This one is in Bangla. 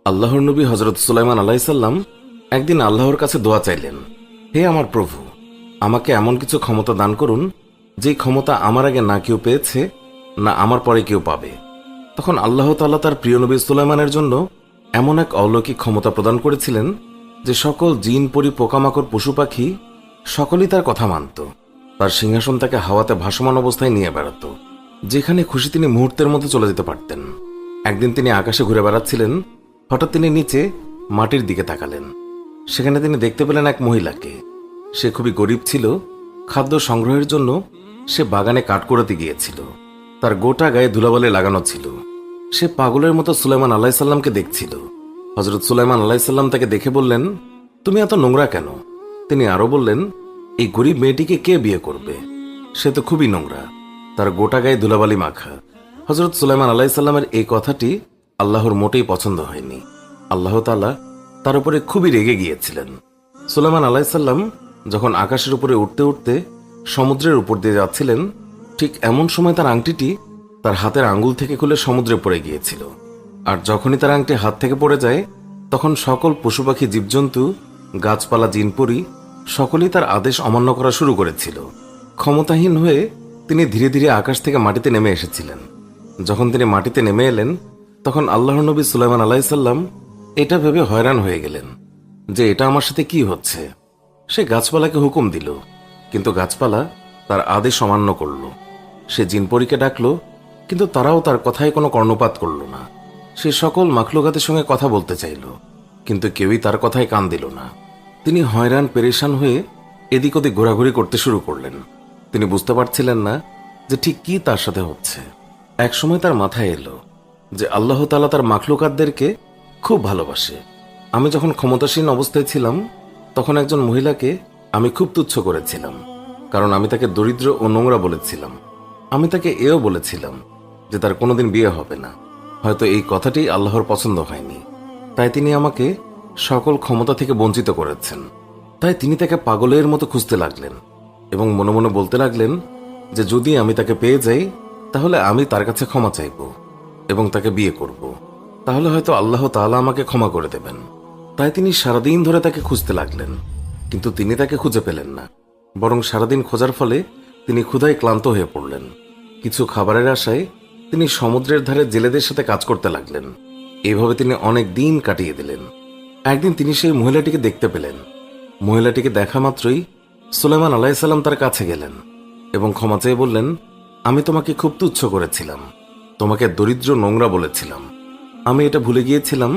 আল্লাহর নবী হজরত সুলাইমান আলাইসাল্লাম একদিন আল্লাহর কাছে দোয়া চাইলেন, হে আমার প্রভু, আমাকে এমন কিছু ক্ষমতা দান করুন যেই ক্ষমতা আমার আগে না কেউ পেয়েছে, না আমার পরে কেউ পাবে। তখন আল্লাহ তাআলা তার প্রিয় নবী সুলাইমানের জন্য এমন এক অলৌকিক ক্ষমতা প্রদান করেছিলেন যে সকল জিন, পরি, পোকামাকড়, পশু পাখি সকলেই তার কথা মানত। তার সিংহাসন তাকে হাওয়াতে ভাসমান অবস্থায় নিয়ে বেড়াত। যেখানে খুশি তিনি মুহূর্তের মধ্যে চলে যেতে পারতেন। একদিন তিনি আকাশে ঘুরে বেড়াচ্ছিলেন। হঠাৎ তিনি নিচে মাটির দিকে তাকালেন। সেখানে তিনি দেখতে পেলেন এক মহিলাকে। সে খুবই গরিব ছিল। খাদ্য সংগ্রহের জন্য সে বাগানে কাঠ কুড়াতে গিয়েছিল। তার গোটা গায়ে ধুলাবালি লাগানো ছিল। সে পাগলের মতো সুলাইমান আলাইসাল্লামকে দেখছিল। হজরত সুলাইমান আলাইসাল্লাম তাকে দেখে বললেন, তুমি এত নোংরা কেন? তিনি আরো বললেন, এই গরিব মেয়েটিকে কে বিয়ে করবে? সে তো খুবই নোংরা, তার গোটা গায়ে ধুলাবালি মাখা। হজরত সুলাইমান আলাইসাল্লামের এই কথাটি আল্লাহর মোটেই পছন্দ হয়নি। আল্লাহ তাআলা তার উপরে খুবই রেগে গিয়েছিলেন। সুলাইমান আলাইসাল্লাম যখন আকাশের উপরে উঠতে উঠতে সমুদ্রের উপর দিয়ে যাচ্ছিলেন, ঠিক এমন সময় তার আংটিটি তার হাতের আঙ্গুল থেকে খুলে সমুদ্রে পড়ে গিয়েছিল। আর যখনই তার আংটি হাত থেকে পড়ে যায়, তখন সকল পশু পাখি, জীবজন্তু, গাছপালা, জিনপরি সকলেই তার আদেশ অমান্য করা শুরু করেছিল। ক্ষমতাহীন হয়ে তিনি ধীরে ধীরে আকাশ থেকে মাটিতে নেমে এসেছিলেন। যখন তিনি মাটিতে নেমে এলেন, তখন আল্লাহর নবী সুলাইমান আলাইসাল্লাম এটা ভেবে হয়রান হয়ে গেলেন যে এটা আমার সাথে কি হচ্ছে। সে গাছপালাকে হুকুম দিল, কিন্তু গাছপালা তার আদেশ অমান্য করল। সে জিনপরীকে ডাকল, কিন্তু তারাও তার কথায় কোনো কর্ণপাত করল না। সে সকল মাখলুকাতের সঙ্গে কথা বলতে চাইল, কিন্তু কেউই তার কথায় কান দিল না। তিনি হয়রান পেরেশান হয়ে এদিক ওদিক ঘোরাঘুরি করতে শুরু করলেন। তিনি বুঝতে পারছিলেন না যে ঠিক কি তার সাথে হচ্ছে। একসময় তার মাথায় এলো যে আল্লাহ তাআলা তার মাখলুকাতদেরকে খুব ভালোবাসে। আমি যখন ক্ষমতাসীন অবস্থায় ছিলাম, তখন একজন মহিলাকে আমি খুব তুচ্ছ করেছিলাম, কারণ আমি তাকে দরিদ্র ও নোংরা বলেছিলাম। আমি তাকে এও বলেছিলাম যে তার কোনোদিন বিয়ে হবে না। হয়তো এই কথাটি আল্লাহর পছন্দ হয়নি, তাই তিনি আমাকে সকল ক্ষমতা থেকে বঞ্চিত করেছেন। তাই তিনি তাকে পাগলের মতো খুঁজতে লাগলেন এবং মনে মনে বলতে লাগলেন যে যদি আমি তাকে পেয়ে যাই, তাহলে আমি তার কাছে ক্ষমা চাইব এবং তাকে বিয়ে করব। তাহলে হয়তো আল্লাহ তাআলা আমাকে ক্ষমা করে দেবেন। তাই তিনি সারাদিন ধরে তাকে খুঁজতে লাগলেন, কিন্তু তিনি তাকে খুঁজে পেলেন না। বরং সারাদিন খোঁজার ফলে তিনি ক্ষুধায় ক্লান্ত হয়ে পড়লেন। কিছু খাবারের আশায় তিনি সমুদ্রের ধারে জেলেদের সাথে কাজ করতে লাগলেন। এইভাবে তিনি অনেক দিন কাটিয়ে দিলেন। একদিন তিনি সেই মহিলাটিকে দেখতে পেলেন। মহিলাটিকে দেখা মাত্রই সুলাইমান আলাইসাল্লাম তার কাছে গেলেন এবং ক্ষমা চেয়ে বললেন, আমি তোমাকে খুব তুচ্ছ করেছিলাম, তোমাকে দরিদ্র, নোংরা বলেছিলাম। আমি এটা ভুলে গিয়েছিলাম